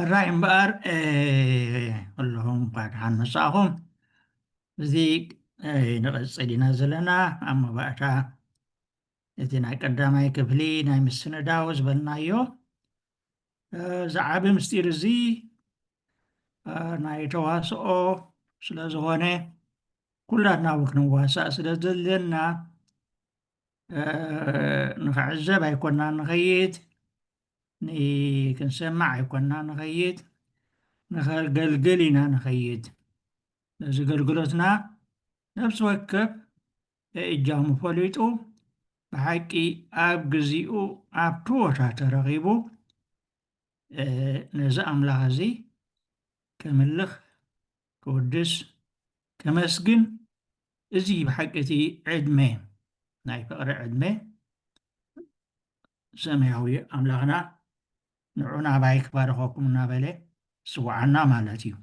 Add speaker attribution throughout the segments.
Speaker 1: الرأي እምበኣር ኩልኹም እንኳዕ ደሓን መጻእኹም። እዚ ንቐጽል ኢና ዘለና ኣብ መባእታ እቲ ናይ ቀዳማይ ክፍሊ ናይ ምስንዳው ዝበልናዮ ዝዓቢ ምስጢር እዚ ናይ ተዋስኦ ስለ ዝኾነ ኩላትና ው ክንዋሳእ ስለ ዘድልየና ንኽዕዘብ ኣይኮንና ንኸይድ፣ ክንሰማዕ ኣይኮንና ንኸይድ፣ ንኸገልግል ኢና ንኸይድ። እዚ ገልግሎትና ነፍሲ ወከፍ እጃሙ ፈሊጡ ብሓቂ ኣብ ግዚኡ ኣብቲ ቦታ ተረኺቡ ነዚ ኣምላኽ እዚ ከምልኽ፣ ክውድስ፣ ከመስግን እዚ ብሓቂ እቲ ዕድመ ናይ ፍቕሪ ዕድመ ሰማያዊ ኣምላኽና ንዑ ናባይ ክባርኸኩም እናበለ ስዋዓና ማለት እዩ።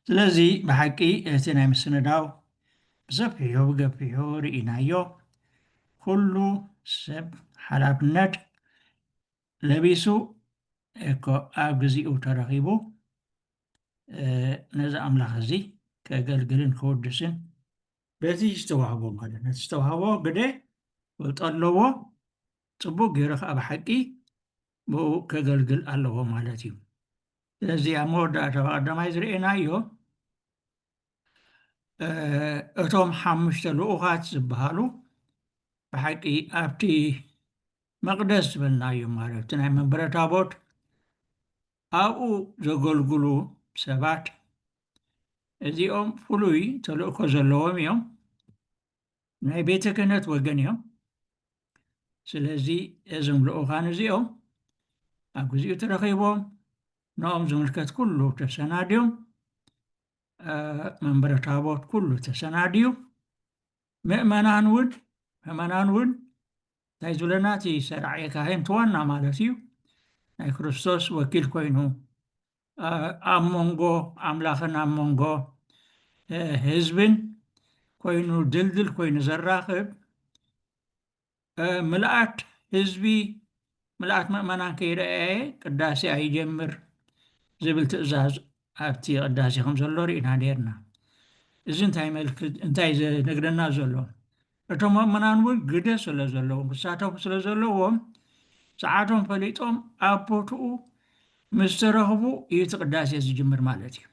Speaker 1: ስለዚ ብሓቂ እቲ ናይ ምስንዳው ብሰፊሑ ብገፊሑ ርኢናዮ ኩሉ ሰብ ሓላፍነት ለቢሱ እኮ ኣብ ግዚኡ ተረኺቡ ነዚ ኣምላኽ እዚ ከገልግልን ክውድስን በቲ ዝተዋህቦ ማለት ነቲ ዝተዋህቦ ግደ ፍልጦ ኣለዎ፣ ፅቡቅ ገይሩ ከዓ ብሓቂ ብኡ ከገልግል ኣለዎ ማለት እዩ። ስለዚ ኣብ መወዳእታ ቀዳማይ ዝርአናዮ እቶም 5 ልኡኻት ዝበሃሉ ብሓቂ ኣብቲ መቕደስ ዝበልናዮ ማለት ናይ መንበረ ታቦት ኣብኡ ዘገልግሉ ሰባት እዚኦም ፍሉይ ተልእኮ ዘለዎም እዮም፣ ናይ ቤተ ክህነት ወገን እዮም። ስለዚ እዞም ልኡኻን እዚኦም ኣብ ግዚኡ ተረኺቦም ንኦም ዝምልከት ኩሉ ተሰናድዮም፣ መንበረ ታቦት ኩሉ ተሰናድዩ፣ ምእመናን እውን እንታይ ዝብለና እቲ ሰራዓየ ካህን ትዋና ማለት እዩ ናይ ክርስቶስ ወኪል ኮይኑ ኣብ መንጎ ኣምላኽን ኣብ መንጎ ህዝብን ኮይኑ ድልድል ኮይኑ ዘራኽብ ምልኣት ህዝቢ ምልኣት ምእመናን ከይረአየ ቅዳሴ ኣይጀምር ዝብል ትእዛዝ ኣብቲ ቅዳሴ ከም ዘሎ ርኢና ነርና። እዚ እንታይ ዝነግረና ዘሎ እቶም ምእመናን እውን ግደ ስለ ዘለዎም ክሳተፉ ስለ ዘለዎም ሰዓቶም ፈሊጦም ኣብ ቦትኡ ምስ ተረኽቡ እዩ እቲ ቅዳሴ ዝጅምር ማለት እዩ።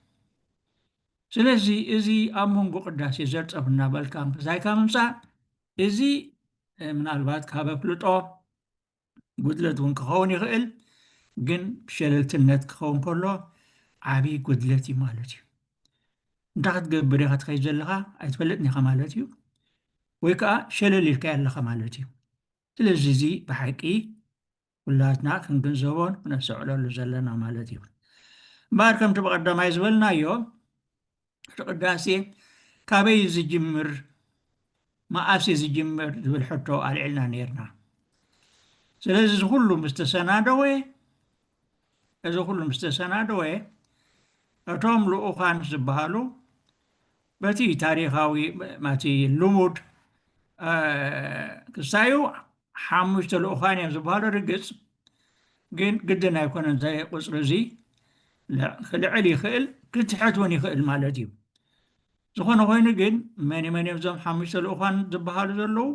Speaker 1: ስለዚ እዚ ኣብ መንጎ ቅዳሴ ዘርፀፍ እናበልካ ምሳይካ ምምፃእ እዚ ምናልባት ካብ ኣፍልጦ ጉድለት እውን ክኸውን ይኽእል፣ ግን ሸለልትነት ክኸውን ከሎ ዓብይ ጉድለት እዩ ማለት እዩ። እንታይ ክትገብር ኢኻ ትኸይድ ዘለኻ ኣይትፈለጥን ኢኻ ማለት እዩ፣ ወይ ከዓ ሸለል ኢልካ ኣለኻ ማለት እዩ። ስለዚ እዚ ብሓቂ ኩላትና ክንግንዘቦን ክነስተውዕለሉ ዘለና ማለት እዩ። እምበር ከምቲ ብቐዳማይ ዝበልናዮ እቲ ቅዳሴ ካበይ ዝጅምር መዓስ ዝጅምር ዝብል ሕቶ ኣልዒልና ነርና። ስለዚ እዚ ኩሉ ምስ ተሰናደወ እቶም ልኡኻን ዝበሃሉ በቲ ታሪኻዊ ማቲ ልሙድ ክሳዩ 5 ልኡኻን እዮም ዝበሃሉ ርግፅ፣ ግን ግድን ኣይኮነን እንታይ ቁፅሪ እዚ ክልዕል ይኽእል ክትሕት እውን ይኽእል ማለት እዩ። ዝኾነ ኮይኑ ግን መን እዮም እዞም 5 ልኡኻን ዝበሃሉ ዘለው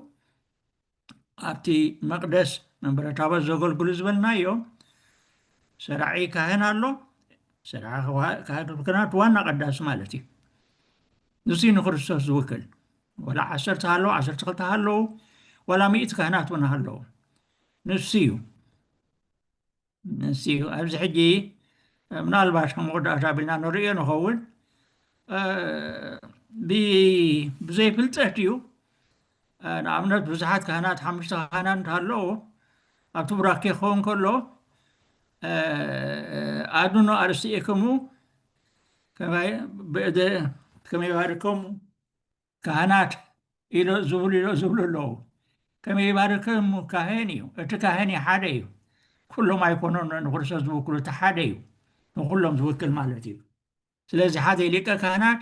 Speaker 1: ኣብቲ መቅደስ መንበረ ታቦት ዘገልግሉ ዝበልናዮ ሰራዒ ካህን ኣሎ፣ ሰራዒ ካህናት ዋና ቀዳሲ ማለት እዩ። ንሱ ንክርስቶስ ዝውክል ወላ 10 ሃለዉ 12 ሃለዉ ወላ 100 ካህናት እውን ሃለዉ ንሱ እዩ። ኣብዚ ሕጂ ምናልባት ከም መወዳእታ ኣቢልና ንሪኦ ንኸውን ብዘይ ፍልጠት እዩ። ንኣብነት ብዙሓት ካህናት 5 ካህናት እንተሃለዉ ኣብቲ ቡራኬ ክኸውን ከሎ ኣድኖ ኣርእስቲኤክሙ ከመይ ባርከሙ ካህናት ዝብሉ ኣለዉ። ከመይ ባርከሙ ካህን እዩ፣ እቲ ካህን ሓደ እዩ፣ ኩሎም ኣይኮኖን ንክርስቶስ ዝውክሉ እቲ ሓደ እዩ፣ ንኩሎም ዝውክል ማለት እዩ። ስለዚ ሓደ ሊቀ ካህናት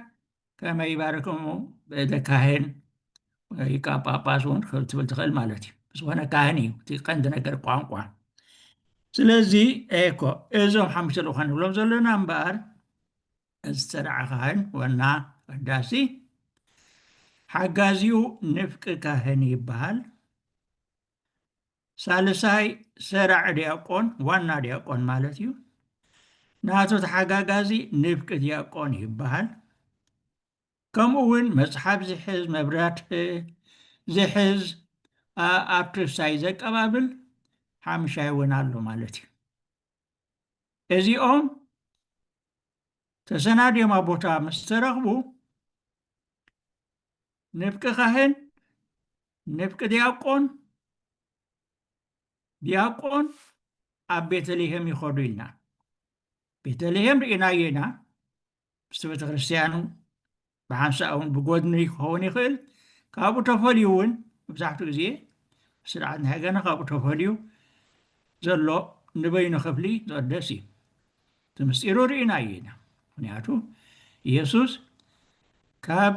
Speaker 1: ከመይ ባርከሙ ብእደ ካህን ወይ ከዓ ጳጳስ እውን ክትብል ትኽእል ማለት እዩ። ዝኾነ ካህን እዩ እቲ ቀንዲ ነገር ቋንቋ። ስለዚ እኮ እዞም ሓሙሽተ ልኡኻን ንብሎም ዘለና እምበኣር እዚ ዝተርዓ ካህን ወና ቀዳሲ ሓጋዚኡ ንፍቂ ካህን ይበሃል። ሳልሳይ ሰራዕ ዲያቆን ዋና ዲያቆን ማለት እዩ። ናቱ ተሓጋጋዚ ንፍቂ ዲያቆን ይበሃል። ከምኡ እውን መፅሓፍ ዝሕዝ መብራት ዝሕዝ ኣብ ትርሳይ ዘቀባብል ሓምሻይ እውን ኣሎ ማለት እዩ። እዚኦም ተሰናድዮም ኣብ ቦታ ምስ ተረኽቡ ንፍቂ ካህን፣ ንፍቂ ዲያቆን፣ ዲያቆን ኣብ ቤተልሔም ይኸዱ ኢልና ቤተልሔም ርኢናዮ ኢና ምስቲ ቤተ ክርስቲያኑ ብሓንሳእ እውን ብጎድኒ ክኸውን ይኽእል። ካብኡ ተፈልዩ እውን መብዛሕትኡ ግዜ ስርዓት ናይ ገና ካብኡ ተፈልዩ ዘሎ ንበይኑ ክፍሊ ዝቅደስ እዩ። እቲ ምስጢሩ ርኢናዮ ኢና። ምክንያቱ ኢየሱስ ካብ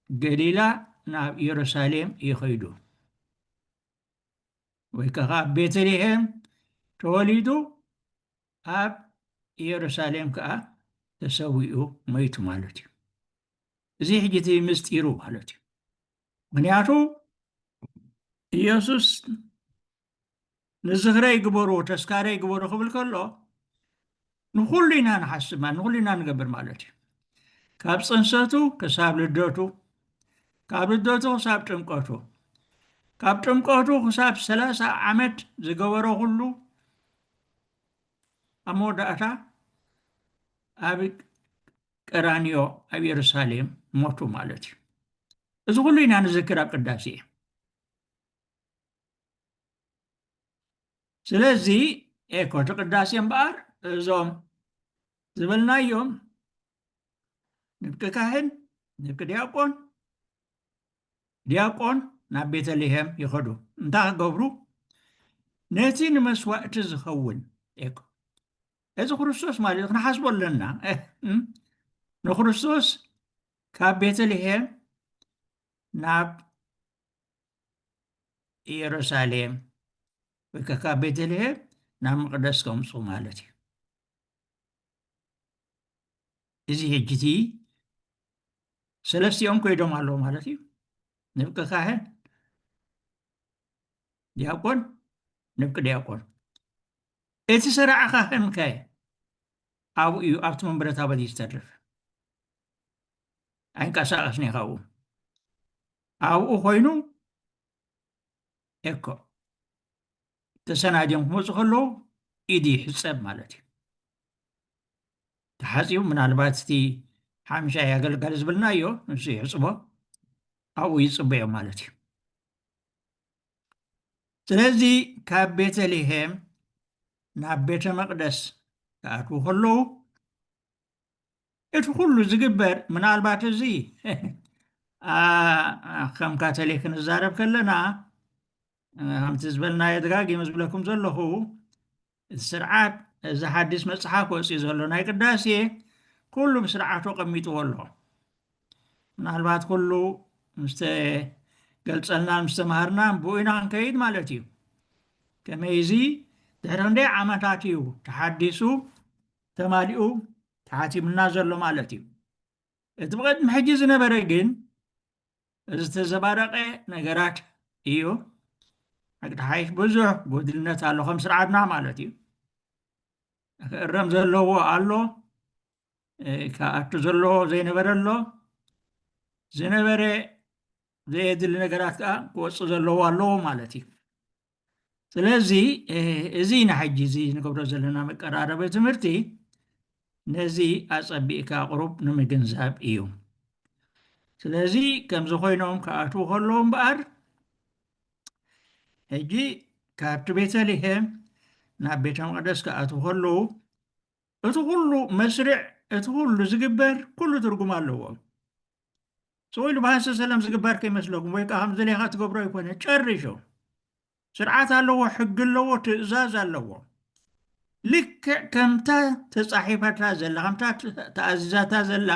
Speaker 1: ገሊላ ናብ ኢየሩሳሌም ይኸይዱ ወይ ከዓ ኣብ ቤተልሔም ተወሊዱ ኣብ ኢየሩሳሌም ከዓ ተሰዊኡ መይቱ ማለት እዩ። እዚ ሕጂ እቲ ምስጢሩ ማለት እዩ። ምክንያቱ ኢየሱስ ንዝኽረ ይግበሩ ተስካረ ይግበሩ ክብል ከሎ ንኩሉ ኢና ንሓስብ ንኩሉ ኢና ንገብር ማለት እዩ። ካብ ፅንሰቱ ክሳብ ልደቱ፣ ካብ ልደቱ ክሳብ ጥምቀቱ፣ ካብ ጥምቀቱ ክሳብ 30 ዓመት ዝገበሮ ኩሉ ኣብ መወዳእታ ኣብ ቀራንዮ ኣብ ኢየሩሳሌም ሞቱ ማለት እዩ። እዚ ኩሉ ኢና ንዝክር ኣብ ቅዳሴ። ስለዚ ኤኮቲ ቅዳሴ እምበኣር እዞም ዝበልናዮም ንፍቂ ካህን፣ ንፍቂ ዲያቆን፣ ዲያቆን ናብ ቤተልሔም ይኸዱ እንታይ ክገብሩ ነቲ ንመስዋእቲ ዝኸውን ኤኮ እዚ ክርስቶስ ማለት ክንሓስቦ ኣለና። ንክርስቶስ ካብ ቤተልሔም ናብ ኢየሩሳሌም ወይ ካብ ቤተልሔም ናብ መቅደስ ከምፁ ማለት እዩ። እዚ ሕጂቲ ሰለስቲኦም ከይዶም ኣለዎ ማለት እዩ። ንፍቂ ካህን፣ ዲያቆን፣ ንፍቂ ዲያቆን። እቲ ሰራዕ ካህን ከ ኣብኡ እዩ ኣብቲ መንበረ ታቦት እዩ ዝተርፍ ኣይንቀሳቐስን እዩ ካብኡ ኣብኡ ኮይኑ ኤኮ ተሰናድዮም ክመፁ ከለዉ ኢድ ይሕፀብ ማለት እዩ። ተሓፂቡ ምናልባት እቲ ሓምሻይ ኣገልጋሊ ዝብልናዮ ንሱ ይሕፅቦ ኣብኡ ይፅበዮም ማለት እዩ። ስለዚ ካብ ቤተልሔም ናብ ቤተ መቅደስ ክኣትዉ ከለዉ እቲ ኩሉ ዝግበር ምናልባት እዚ ከም ካቶሊክ ክንዛረብ ከለና ከምቲ ዝበልናዮ ደጋጊመ ዝብለኩም ዘለኹ እቲ ስርዓት እዚ ሓድስ መፅሓፍ ወፂኡ ዘሎ ናይ ቅዳሴ ኩሉ ብስርዓቱ ቀሚጥዎ ኣሎ። ምናልባት ኩሉ ገልፀልና ምስተማሃርና ብኡ ኢና ክንከይድ ማለት እዩ። ከመይዚ ድሕሪ ክንደይ ዓመታት እዩ ተሓዲሱ ተማሊኡ ተሓቲሙና ዘሎ ማለት እዩ። እቲ ብቅድሚ ሕጂ ዝነበረ ግን እዚ ዝተዘባረቀ ነገራት እዩ። ሓድሓይሽ ብዙሕ ጎድልነት ኣሎ ከም ስርዓትና ማለት እዩ። ክእረም ዘለዎ ኣሎ፣ ካብኣቱ ዘለዎ ዘይነበረ ኣሎ፣ ዝነበረ ዘየድሊ ነገራት ከዓ ክወፅእ ዘለዎ ኣለዎ ማለት እዩ። ስለዚ እዚ ንሕጂ እዚ ንገብሮ ዘለና መቀራረበ ትምህርቲ ነዚ ኣፀቢእካ ቅሩብ ንምግንዛብ እዩ። ስለዚ ከምዚ ኮይኖም ክኣትዉ ከለዉ እምበኣር ሕጂ ካብቲ ቤተልሔም ናብ ቤተ መቅደስ ክኣትዉ ከለዉ እቲ ኩሉ መስርዕ እቲ ኩሉ ዝግበር ኩሉ ትርጉም ኣለዎ። ሰውኢሉ ብሃንሰ ሰላም ዝግበር ከይመስለኩም ወይ ከዓ ከምዘለይካ ትገብሮ ኣይኮነ ጨሪሾ ስርዓት ኣለዎ፣ ሕጊ ኣለዎ፣ ትእዛዝ ኣለዎ። ልክዕ ከምታ ተፃሒፈታ ዘላ ከምታ ተኣዚዛታ ዘላ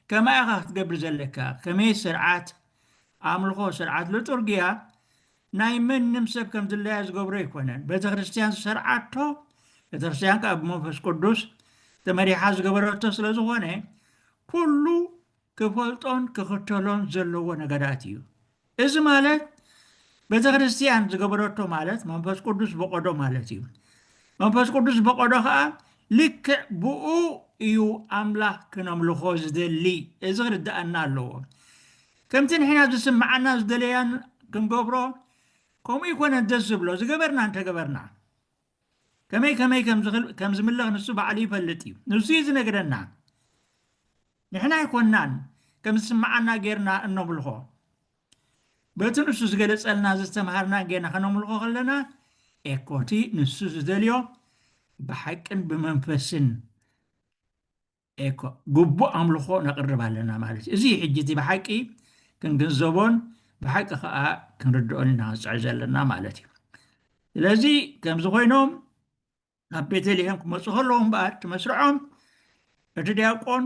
Speaker 1: ከማይ ኢኻ ክትገብር ዘለካ ከመይ ስርዓት ኣምልኾ ስርዓት ልጡርግያ ናይ መንም ሰብ ከም ዝለያ ዝገብሮ ይኮነን ቤተክርስትያን ዝሰርዓቶ ቤተክርስትያን ከዓ ብመንፈስ ቅዱስ ተመሪሓ ዝገበረቶ ስለ ዝኾነ ኩሉ ክፈልጦን ክኽተሎን ዘለዎ ነገራት እዩ። እዚ ማለት ቤተክርስትያን ዝገበረቶ ማለት መንፈስ ቅዱስ በቆዶ ማለት እዩ። መንፈስ ቅዱስ በቆዶ ከዓ ልክዕ ብኡ እዩ ኣምላኽ ክነምልኾ ዝደሊ። እዚ ክርዳኣና ኣለዎ። ከምቲ ንሕና ዝስማዓና ዝደለያን ክንገብሮ ከምኡ ይኮነን ደስ ዝብሎ ዝገበርና እንተገበርና ከመይ ከመይ ከም ዝምለኽ ንሱ ባዕሉ ይፈልጥ እዩ። ንሱ እዩ ዝነግረና። ንሕና ይኮናን ከም ዝስማዓና ጌርና እነምልኾ በቲ ንሱ ዝገለፀልና ዝተምሃርና ጌርና ከነምልኾ ከለና ኤኮቲ ንሱ ዝደልዮ ብሓቅን ብመንፈስን ግቡእ ኣምልኾ ነቕርብ ኣለና ማለት እዩ። እዚ ሕጂ እቲ ብሓቂ ክንግንዘቦን ብሓቂ ከዓ ክንርድኦን እናክፅዕ ዘለና ማለት እዩ። ስለዚ ከምዚ ኮይኖም ኣብ ቤተልሔም ክመፁ ከለዉ እምበኣር እቲ መስርዖም እቲ ዲያቆን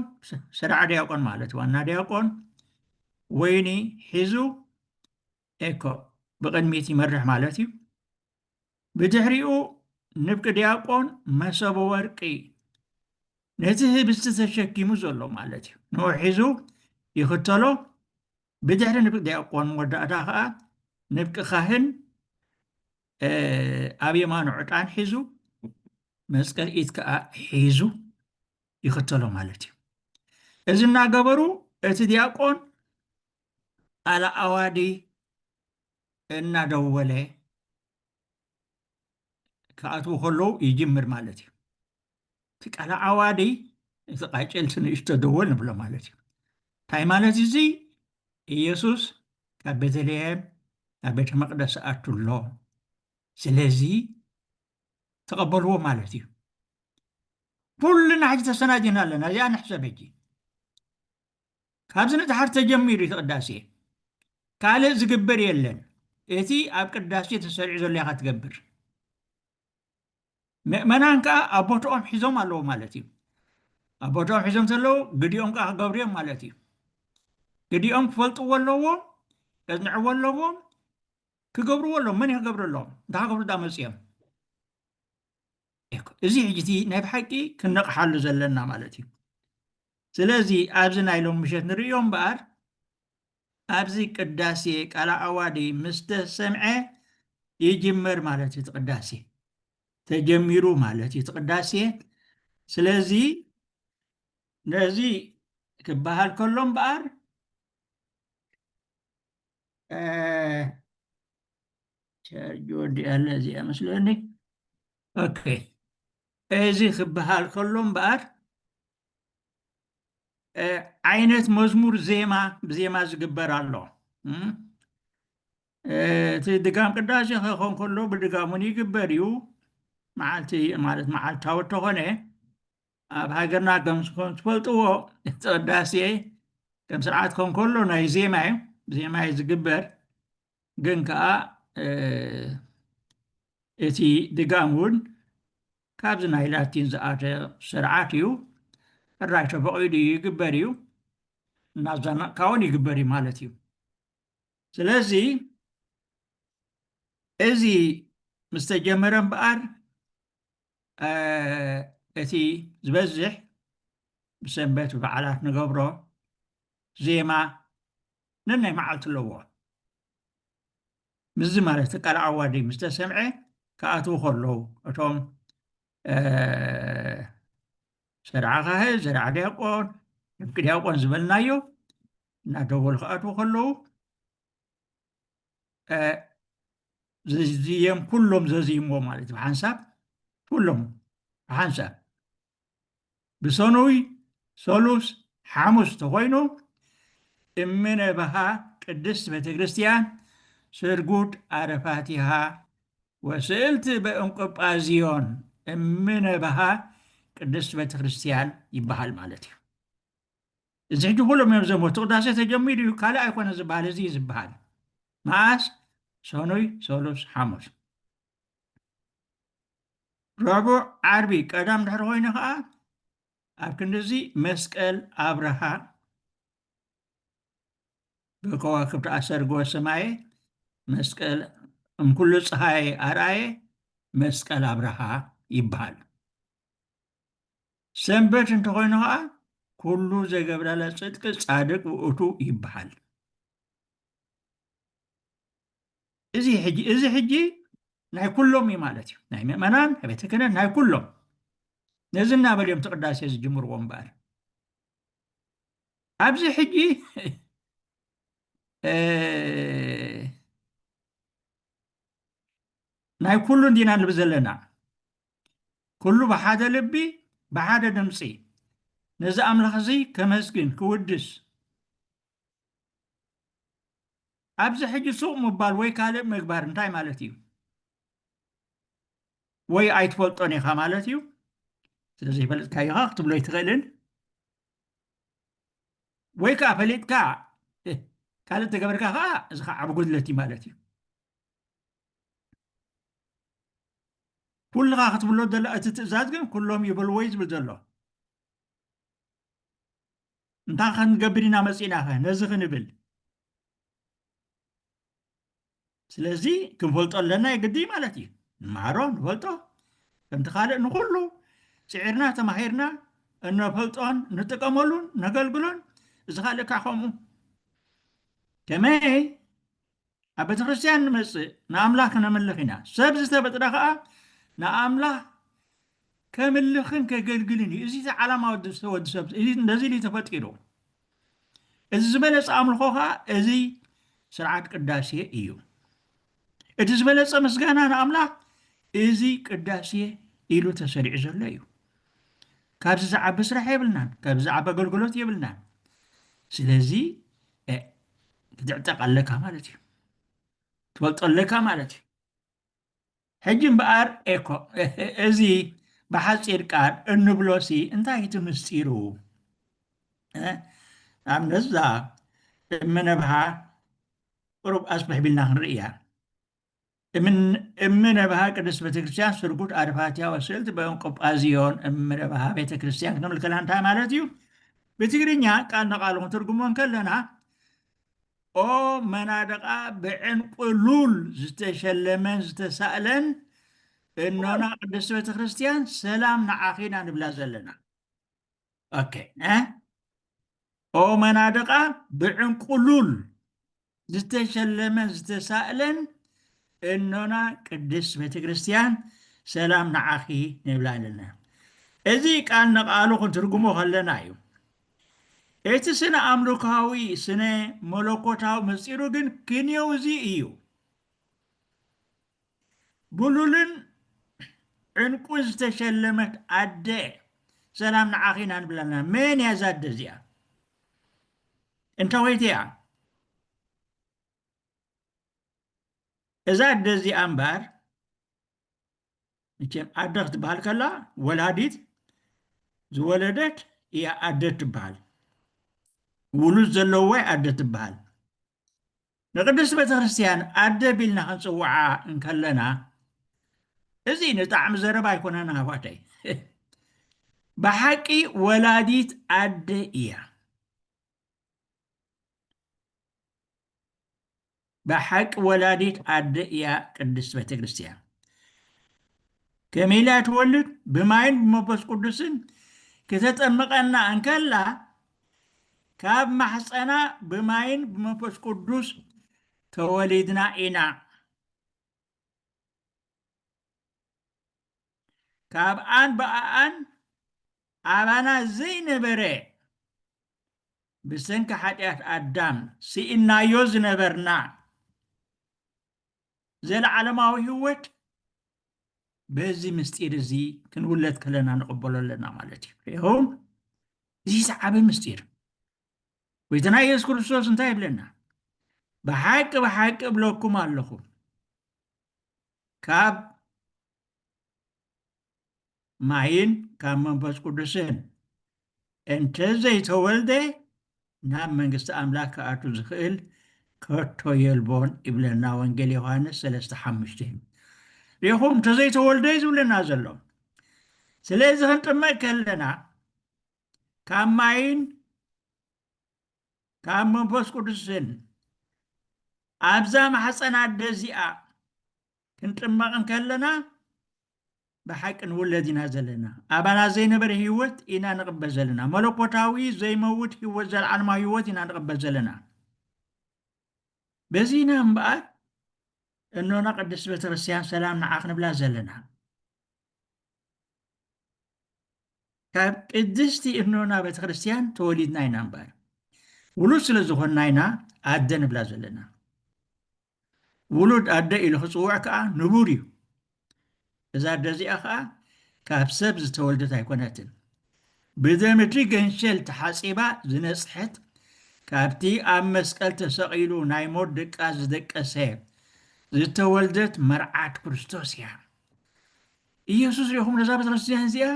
Speaker 1: ሰራዓ ዲያቆን ማለት እዩ ዋና ዲያቆን ወይኒ ሒዙ ብቅድሚት ይመርሕ ማለት እዩ። ብድሕሪኡ ንብቂ ዲያቆን መሰቦ ወርቂ ነቲ ህብስቲ ተሸኪሙ ዘሎ ማለት እዩ ንኡ ሒዙ ይኽተሎ። ብድሕሪ ንብቂ ዲያቆን መወዳእታ ከዓ ንብቂ ካህን ኣብ የማኑ ዕጣን ሒዙ መስቀል ኢድ ከዓ ሒዙ ይኽተሎ ማለት እዩ። እዚ እናገበሩ እቲ ዲያቆን ቃለ ዓዋዲ እናደወለ ክኣትዉ ከለዉ ይጅምር ማለት እዩ። እቲ ቃለ ዓዋዲ እቲ ቃጭልቲ ንእሽቶ ደወል ንብሎ ማለት እዩ። እንታይ ማለት እዚ ኢየሱስ ካብ ቤተልሔም ናብ ቤተ መቅደስ ኣቱ ኣሎ፣ ስለዚ ተቐበልዎ ማለት እዩ። ኩልና ሕጂ ተሰናዲና ኣለና። እዚኣ ንሕሰብ ሕጂ ካብዚ ንድሓር ተጀሚሩ እዩ ቅዳሴ ካልእ ዝግበር የለን። እቲ ኣብ ቅዳሴ ተሰሪዑ ዘሎ ኢኻ ትገብር። ምእመናን ከዓ ኣብ ቦትኦም ሒዞም ኣለዎ ማለት እዩ። ኣብ ቦትኦም ሒዞም ተለዉ ግዲኦም ከዓ ክገብሩ እዮም ማለት እዩ። ግዲኦም ክፈልጥዎ ኣለዎም፣ ከዝንዕዎ ኣለዎም፣ ክገብርዎ ኣለዎም። መን ክገብረሎም እንታክገብሩ ዳ መፅኦም እዚ ሕጂቲ ናይ ብሓቂ ክነቕሓሉ ዘለና ማለት እዩ። ስለዚ ኣብዚ ናይ ሎም ምሸት ንሪኦ እምበኣር ኣብዚ ቅዳሴ ቃለ ዓዋዲ ምስ ተሰምዐ ይጅመር ማለት እዩ። እቲ ቅዳሴ ተጀሚሩ ማለት እዩ። እቲ ቅዳሴ ስለዚ ነዚ ክበሃል ከሎ እምበኣር ቸርጅ ወዲኣለ እዚኣ መስለኒ ኦኬ እዚ ክበሃል ከሎ እምበኣር ዓይነት መዝሙር ዜማ ብዜማ ዝግበር ኣሎ። እቲ ድጋም ቅዳሴ ክኾን ከሎ ብድጋሙን ይግበር እዩ። መዓልቲ ማለት መዓልታዊ እንተኾነ ኣብ ሃገርና ከም ትፈልጥዎ እቲ ቅዳሴ ከም ስርዓት ክኾን ከሎ ናይ ዜማ እዩ ዜማ እዩ ዝግበር። ግን ከዓ እቲ ድጋም እውን ካብዚ ናይ ላቲን ዝኣተ ስርዓት እዩ። ሕራይ ተፈቒዱ ይግበር እዩ። እናዘናቕካ እውን ይግበር እዩ ማለት እዩ። ስለዚ እዚ ምስ ተጀመረ እምበኣር እቲ ዝበዝሕ ብሰንበት ብበዓላት ንገብሮ ዜማ ነናይ መዓልቲ ኣለዎ። ምዚ ማለት ቃለ ዓዋዲ ምስ ተሰምዐ ክኣትዉ ከለዉ እቶም ሰራዓ ካህን ሰራዓ ዲያቆን ንብቂ ዲያቆን ዝበልናዮ እናደወሉ ክኣትዉ ከለዉ ዝዝየም ኩሎም ዘዝይምዎ ማለት እዩ። ብሓንሳብ ኩሎም ብሓንሳብ ብሰኑይ ሰሉስ ሓሙስ ተኮይኑ እምነበሃ ቅድስት ቤተክርስቲያን ስርጉድ አረፋቲሃ ወስእልቲ በእንቆጳዚዮን እምነበሃ ቅድስት ቤተክርስቲያን ይበሃል ማለት እዩ። እዚ ሕጂ ኩሎም እዮም ዘመቱ ቅዳሴ ተጀሚሩ እዩ። ካልእ ኣይኮነ ዝበሃል እዚ ዝበሃል መዓስ ሰኑይ ሰሉስ ሓሙስ ረቡዕ ዓርቢ ቀዳም ድሕሪ ኮይኑ ከዓ ኣብ ክንዲዚ መስቀል ኣብርሃ ብከዋክብቲ ኣሰርጎ ሰማይ መስቀል እምኩሉ ፀሓይ ኣርኣየ መስቀል ኣብርሃ ይበሃል። ሰንበት እንተኮይኑ ከዓ ኩሉ ዘይገብራለ ጽድቂ ጻድቅ ውእቱ ይበሃል። እዚ ሕጂ ናይ ኩሎም እዩ ማለት እዩ። ናይ ምእመናን ናይ ቤተ ክህነት ናይ ኩሎም ነዚ እናበልዮም ትቅዳሴ ዝጅምርዎ እምበኣር ኣብዚ ሕጂ ናይ ኩሉ እንዲና ንብል ዘለና ኩሉ ብሓደ ልቢ ብሓደ ድምፂ ነዚ ኣምላኽ እዚ ከመስግን ክውድስ ኣብዚ ሕጂ ሱቕ ምባል ወይ ካልእ ምግባር እንታይ ማለት እዩ? ወይ ኣይትፈልጦን ኢኻ ማለት እዩ። ስለዘይፈለጥካ ኢኻ ክትብሎ ይትኽእልን ወይ ከዓ ፈሊጥካ ካልእ ተገበርካ ከዓ እዚ ከዓ ዓብ ጉድለት እዩ ማለት እዩ። ኩልኻ ክትብሎ ዘሎ እቲ ትእዛዝ ግን ኩሎም ይብልዎ እዩ ዝብል ዘሎ እንታይ ክንገብር ኢና መፂና ኸ ነዚ ክንብል ስለዚ ክንፈልጦ ኣለና የግዲ ማለት እዩ። ንመሃሮ ንፈልጦ ከምቲ ካልእ ንኩሉ ፅዒርና ተማሂርና እነፈልጦን ንጥቀመሉን ነገልግሎን እዚ ካልእ ከዓ ከምኡ ከመይ ኣብ ቤተ ክርስቲያን ንመፅእ ንኣምላኽ ክነምልኽ ኢና ሰብ ዝተበጥረ ከዓ ንኣምላኽ ከምልኽን ከገልግልን እዩ። እዚ ዓላማ ወዲ ሰብ ነዚ ኢሉ ተፈጢሩ እዚ ዝበለፀ ኣምልኾ ከዓ እዚ ስርዓት ቅዳሴ እዩ። እቲ ዝበለፀ ምስጋና ንኣምላኽ እዚ ቅዳሴ ኢሉ ተሰሪዑ ዘሎ እዩ። ካብዚ ዝዓቢ ስራሕ የብልናን፣ ካብዚ ዝዓቢ ኣገልግሎት የብልናን። ስለዚ ክትዕጠቕ ኣለካ ማለት እዩ፣ ትፈልጦ ኣለካ ማለት እዩ። ሕጂ እምበኣር ኤኮ እዚ ብሓፂር ቃል እንብሎሲ እንታይ እቲ ምስጢሩ? ንኣብነት እዛ እምነብሃ ቁሩብ ኣስበሕ ቢልና ክንርኢ እያ። እምነብሃ ቅድስት ቤተክርስቲያን ስርጉት ኣድፋትያ ወስልቲ በንቆጳዚዮን እምነብሃ ቤተክርስቲያን ክንብል ከለና እንታይ ማለት እዩ? ብትግርኛ ቃል ንቃል ክትርጉሞን ከለና ኦ መናደቃ ብዕንቁሉል ዝተሸለመን ዝተሳእለን እኖና ቅድስት ቤተክርስቲያን ሰላም ንዓኺና ንብላ ዘለና። ኦኬ ኦ መናደቃ ብዕንቁሉል ዝተሸለመን ዝተሳእለን እኖና ቅድስት ቤተክርስቲያን ሰላም ንዓኺ ንብላ ኣለና። እዚ ቃል ንቃሉ ክትርጉሞ ከለና እዩ። እቲ ስነ ኣምልካዊ ስነ መለኮታዊ ምስጢሩ ግን ክንየው እዚ እዩ። ብሉልን ዕንቁ ዝተሸለመት ኣደ ሰላም ንዓኺና ንብላልና መን እያ እዛ ኣደ እዚኣ? እንታወይቲ እያ? እዛ ኣደ እዚኣ እምበር መቸም ኣደ ክትበሃል ከላ ወላዲት ዝወለደት እያ ኣደ ትበሃል፣ ውሉድ ዘለዎ ኣደ ትበሃል። ንቅድስት ቤተክርስቲያን ኣደ ቢልና ክንፅውዓ እንከለና እዚ ንጣዕሚ ዘረባ ኣይኮነና ኣሕዋተይ። ብሓቂ ወላዲት ኣደ እያ። ብሓቂ ወላዲት ኣደ እያ ቅድስት ቤተክርስቲያን። ከመይ ኢላ ትወልድ? ብማይን ብመንፈስ ቅዱስን ከተጠምቀና እንከላ ካብ ማሕፀና ብማይን ብመንፈስ ቅዱስ ተወሊድና ኢና። ካብኣን ብኣኣን ኣባና ዘይነበረ ብሰንኪ ሓጢኣት ኣዳም ስኢናዮ ዝነበርና ዘለዓለማዊ ህይወት በዚ ምስጢር እዚ ክንውለድ ከለና ንቕበሎ ኣለና ማለት እዩ። ይኸውም እዚ ዝዓበ ምስጢር ጎይታና ኢየሱስ ክርስቶስ እንታይ ይብለና? ብሓቂ ብሓቂ እብለኩም ኣለኹ ካብ ማይን ካብ መንፈስ ቅዱስን እንተዘይተወልደ ናብ መንግስቲ ኣምላክ ክኣቱ ዝኽእል ከቶ የልቦን ይብለና ወንጌል ዮሃንስ 3:5 ሪኹም እንተዘይተወልደ ዝብለና ዘሎ። ስለዚ ክንጥመቅ ከለና ካብ ማይን ካብ መንፈስ ቅዱስን ኣብዛ ማሕፀና ኣደ እዚኣ ክንጥመቕን ከለና ብሓቂ ንውለድ ኢና ዘለና ኣባላት ዘይነበረ ህይወት ኢና ንቕበል ዘለና መለኮታዊ ዘይመውት ህይወት ዘለዓለማዊ ህይወት ኢና ንቕበል ዘለና በዚና እምበኣር እኖና ቅድስት ቤተክርስቲያን ሰላም ንዓኽ ንብላ ዘለና ካብ ቅድስቲ እኖና ቤተክርስቲያን ተወሊድና ኢና እምበኣር ውሉድ ስለ ዝኾንና ኢና ኣደ ንብላ ዘለና ውሉድ ኣደ ኢሉ ክፅውዕ ከዓ ንቡር እዩ እዛ ኣደ እዚኣ ከዓ ካብ ሰብ ዝተወልደት ኣይኮነትን ብደምድሪ ገንሸል ተሓፂባ ዝነፅሐት ካብቲ ኣብ መስቀል ተሰቒሉ ናይ ሞት ድቃ ዝደቀሰ ዝተወልደት መርዓት ክርስቶስ እያ ኢየሱስ ሪኢኹም ነዛ ቤተክርስቲያን እዚኣ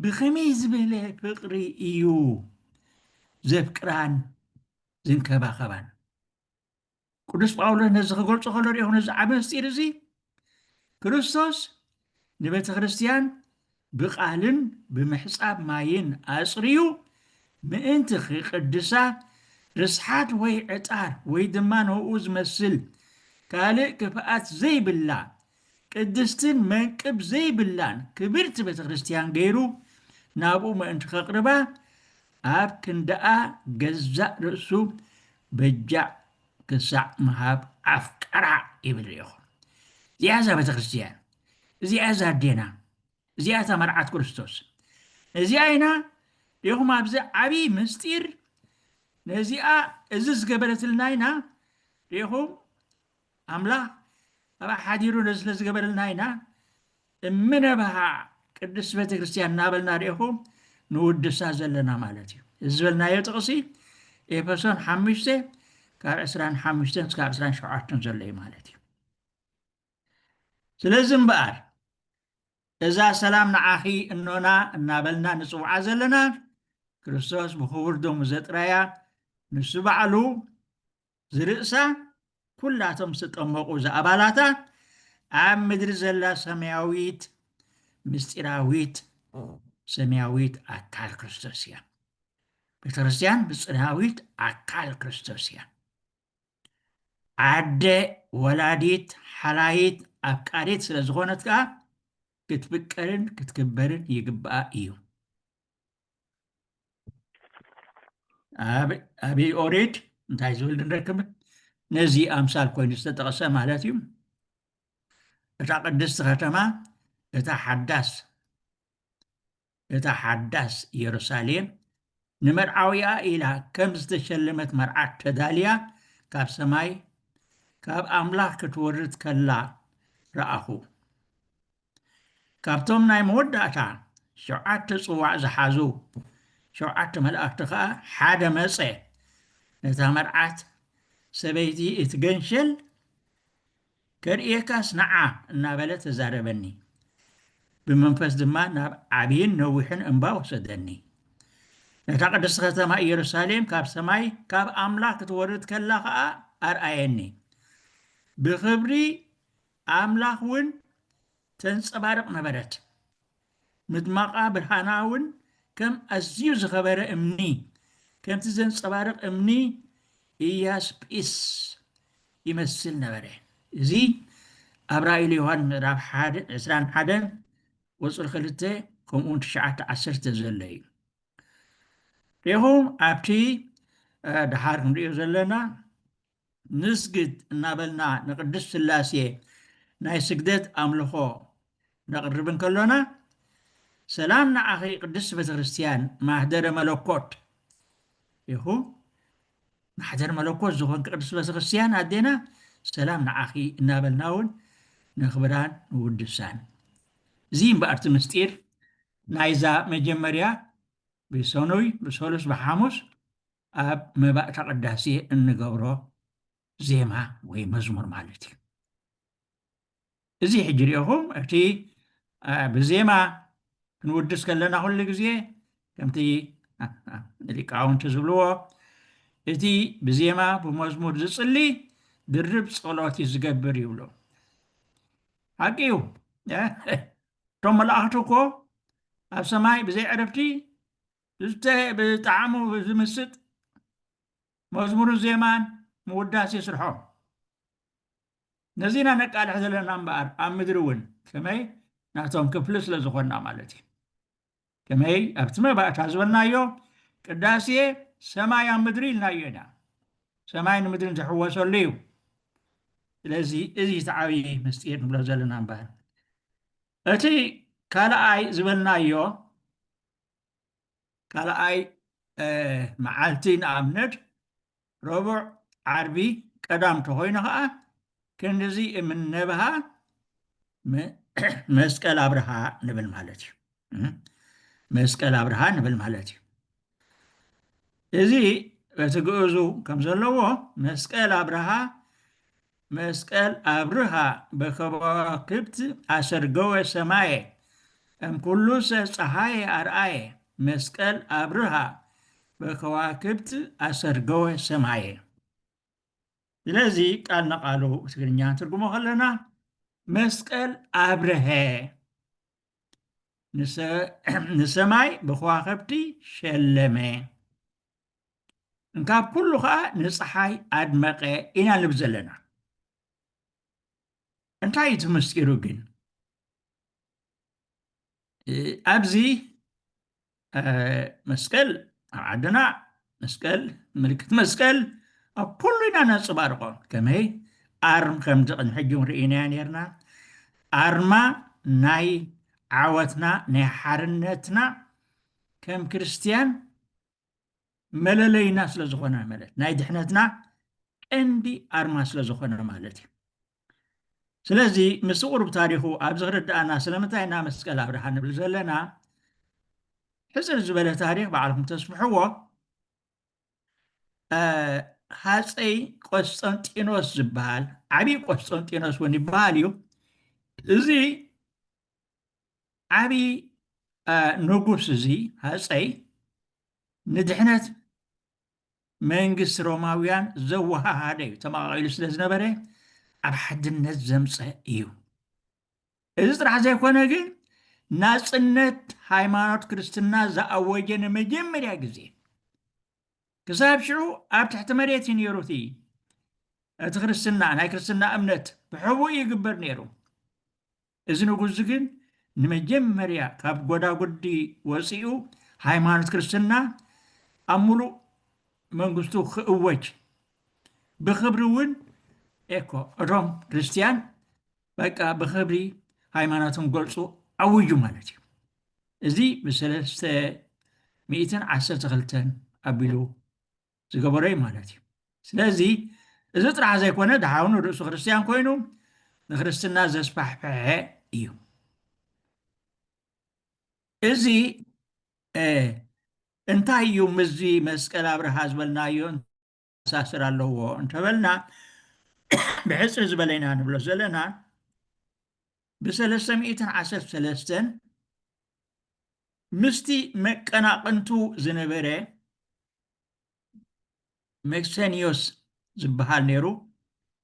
Speaker 1: ብኸመይ ዝበለ ፍቕሪ እዩ ዘፍቅራን ዝንከባኸባን ቅዱስ ጳውሎስ ነዚ ክገልፆ ከሎ ሪኢኹም ነዚ ዓብ ምስጢር እዚ ክርስቶስ ንቤተ ክርስቲያን ብቃልን ብምሕፃብ ማይን ኣፅርዩ ምእንቲ ክቅድሳ ርስሓት ወይ ዕጣር ወይ ድማ ነብኡ ዝመስል ካልእ ክፍኣት ዘይብላ ቅድስትን መንቅብ ዘይብላን ክብርቲ ቤተ ክርስቲያን ገይሩ ናብኡ ምእንቲ ከቅርባ ኣብ ክንደኣ ገዛእ ርእሱ በጃዕ ክሳዕ ምሃብ ኣፍቀራ ይብል ሪኢኹም እዚኣ እዛ ቤተ ክርስቲያን እዚኣ እዛ ኣዴና እዚኣ እታ መርዓት ክርስቶስ እዚኣ ኢና ሪኢኹም ኣብዚ ዓብይ ምስጢር ነዚኣ እዚ ዝገበረትልና ኢና ሪኢኹም ኣምላኽ ኣብ ሓዲሩ ነዚ ስለ ዝገበረልና ኢና እምነበሃ ቅድስት ቤተ ክርስቲያን እናበልና ሪኢኹም ንውድሳ ዘለና ማለት እዩ እዚ ዝበልናዮ ጥቕሲ ኤፌሶን 5 ካብ 25 ክሳብ 27 ዘሎ እዩ ማለት እዩ ስለዚ እምበኣር እዛ ሰላም ንዓኺ እኖና እናበልና ንፅውዓ ዘለና ክርስቶስ ብክቡር ደሙ ዘጥራያ ንሱ ባዕሉ ዝርእሳ ኩላቶም ዝተጠመቁ ዝኣባላታ ኣብ ምድሪ ዘላ ሰማያዊት ምስጢራዊት ሰማያዊት ኣካል ክርስቶስ እያ ቤተክርስቲያን ምስጢራዊት ኣካል ክርስቶስ እያ ዓደ ወላዲት ሓላይት ኣፍቃሪት ስለ ዝኾነት ከዓ ክትፍቀርን ክትክበርን ይግባኣ እዩ ኣብ ኦሪት እንታይ ዝብል ንረክብ ነዚ ኣምሳል ኮይኑ ዝተጠቐሰ ማለት እዩ እታ ቅድስቲ ከተማ እታ ሓዳስ ኢየሩሳሌም ንመርዓውያ ኢላ ከም ዝተሸለመት መርዓት ተዳልያ ካብ ሰማይ ካብ ኣምላኽ ክትወርድ ከላ ረኣኹ ካብቶም ናይ መወዳእታ 7 ፅዋዕ ዝሓዙ 7 መላእክቲ ከዓ ሓደ መፀ ነታ መርዓት ሰበይቲ እትገንሸል ከርእየካስ ነዓ እናበለ ተዛረበኒ ብመንፈስ ድማ ናብ ዓብይን ነዊሕን እምባ ወሰደኒ ነታ ቅድስቲ ከተማ ኢየሩሳሌም ካብ ሰማይ ካብ ኣምላኽ ክትወርድ ከላ ከዓ ኣርኣየኒ ብክብሪ ኣምላኽ እውን ተንፀባርቕ ነበረት ምድማቓ ብርሃና እውን ከም ኣዝዩ ዝኸበረ እምኒ ከምቲ ዘንፀባርቕ እምኒ ኢያስጲስ ይመስል ነበረ እዚ ኣብ ራእይ ዮሐንስ ምዕራፍ 21 ወፅል 2 ከምኡውን 9-10 ዘሎ እዩ ሪኢኹም ኣብቲ ድሓር ክንሪኦ ዘለና ንስግድ እናበልና ንቅዱስ ስላሴ ናይ ስግደት ኣምልኾ ነቕርብ ከሎና ሰላም ንዓኺ ቅድስት ቤተክርስቲያን ማህደረ መለኮት ኢኹም ማሕደር መለኮት ዝኾን ቅድስት ቤተክርስቲያን ኣዴና ሰላም ንዓኺ እናበልና እውን ንኽብራን ንውድሳን እዚ እምበኣርቲ ምስጢር ናይዛ መጀመርያ ብሰኑይ ብሰሉስ ብሓሙስ ኣብ መባእታ ቅዳሴ እንገብሮ ዜማ ወይ መዝሙር ማለት እዩ እዚ ሕጂ ሪኢኹም እቲ ብዜማ ክንውድስ ከለና ኩሉ ግዜ ከምቲ ሊቃውንቲ ዝብልዎ እቲ ብዜማ ብመዝሙር ዝፅሊ ድርብ ፀሎት ዝገብር ይብሎ ሓቂ እዩ እቶም መላእኽቲ እኮ ኣብ ሰማይ ብዘይ ዕረፍቲ ብጣዕሙ ዝምስጥ መዝሙርን ዜማን ምውዳስ ይስርሖም ነዚና ነቃልሕ ዘለና እምበኣር ኣብ ምድሪ እውን ከመይ ናቶም ክፍሊ ስለ ዝኾንና ማለት እዩ። ከመይ ኣብቲ መባእታ ዝበልናዮ ቅዳሴ ሰማይ ኣብ ምድሪ ኢልናዮ ኢና። ሰማይ ንምድሪ ዝሕወሰሉ እዩ። ስለዚ እዚ እቲ ዓብዪ ምስጢር ንብሎ ዘለና እምበር እቲ ካልኣይ ዝበልናዮ ካልኣይ መዓልቲ ንኣብነት ረቡዕ ዓርቢ ቀዳም እንተኮይኑ ከዓ ክንዲዚ የምነበሃ መስቀል ኣብርሃ ንብል ማለት እዩ። መስቀል ኣብርሃ ንብል ማለት እዩ። እዚ በቲ ግእዙ ከም ዘለዎ መስቀል ኣብርሃ መስቀል ኣብርሃ በከዋክብት ኣሰርገወ ሰማየ እምኩሉ ሰብ ፀሃየ ኣርአየ መስቀል ኣብርሃ በከዋክብት ኣሰርገወ ሰማየ። ስለዚ ቃል ነቃሉ ትግርኛ ትርጉሞ ከለና መስቀል ኣብርሀ ንሰማይ ብከዋክብቲ ሸለመ እንካብ ኩሉ ከዓ ንፀሓይ ኣድመቀ ኢና ንብል ዘለና። እንታይ እቲ ምስጢሩ ግን ኣብዚ መስቀል ኣብ ዓድና መስቀል ምልክት መስቀል ኣብ ኩሉ ኢና ነንፀባርቆ ከመይ ኣርም ከምዚ ቅድሚ ሕጂ ርኢናያ ነርና ኣርማ ናይ ዓወትና ናይ ሓርነትና ከም ክርስቲያን መለለይና ስለ ዝኾነ ማለት ናይ ድሕነትና ቀንዲ ኣርማ ስለ ዝኾነ ማለት እዩ። ስለዚ ምስ ቁሩብ ታሪኹ ኣብዚ ክርዳእና ስለምንታይ ና መስቀል ኣብርሃ ንብል ዘለና ሕፅር ዝበለ ታሪክ ባዕልኩም ተስምሕዎ ሃፀይ ቆስጠንጢኖስ ዝበሃል ዓብይ ቆስጠንጢኖስ እውን ይበሃል እዩ። እዚ ዓብይ ንጉስ እዚ ሃፀይ ንድሕነት መንግስቲ ሮማውያን ዘወሃሃደ እዩ። ተመቃቂሉ ስለ ዝነበረ ኣብ ሓድነት ዘምፀ እዩ። እዚ ጥራሕ ዘይኮነ ግን ናፅነት ሃይማኖት ክርስትና ዝኣወጀ ንመጀመርያ ግዜ ክሳብ ሽዑ ኣብ ትሕቲ መሬት እዩ ነይሩ እቲ ክርስትና ናይ ክርስትና እምነት ብሕቡእ ይግበር ነይሩ። እዚ ንጉስ ግን ንመጀመርያ ካብ ጎዳጉዲ ወፂኡ ሃይማኖት ክርስትና ኣብ ሙሉእ መንግስቱ ክእወጅ ብክብሪ እውን ኤኮ እቶም ክርስቲያን በቃ ብክብሪ ሃይማኖቶም ገልፁ ኣውጁ ማለት እዩ። እዚ ብ312 ኣቢሉ ዝገበሮ እዩ ማለት እዩ። ስለዚ እዚ ጥራሕ ዘይኮነ ድሓውን ርእሱ ክርስቲያን ኮይኑ ንክርስትና ዘስፋሕፍሐ እዩ። እዚ እንታይ እዩ ምዚ መስቀል ኣብርሃ ዝበልናዮ ሳስር ኣለዎ እንተበልና ብሕፅር ዝበለና ንብሎ ዘለና ብ313 ምስቲ መቀናቅንቱ ዝነበረ መክሰኒዮስ ዝበሃል ነይሩ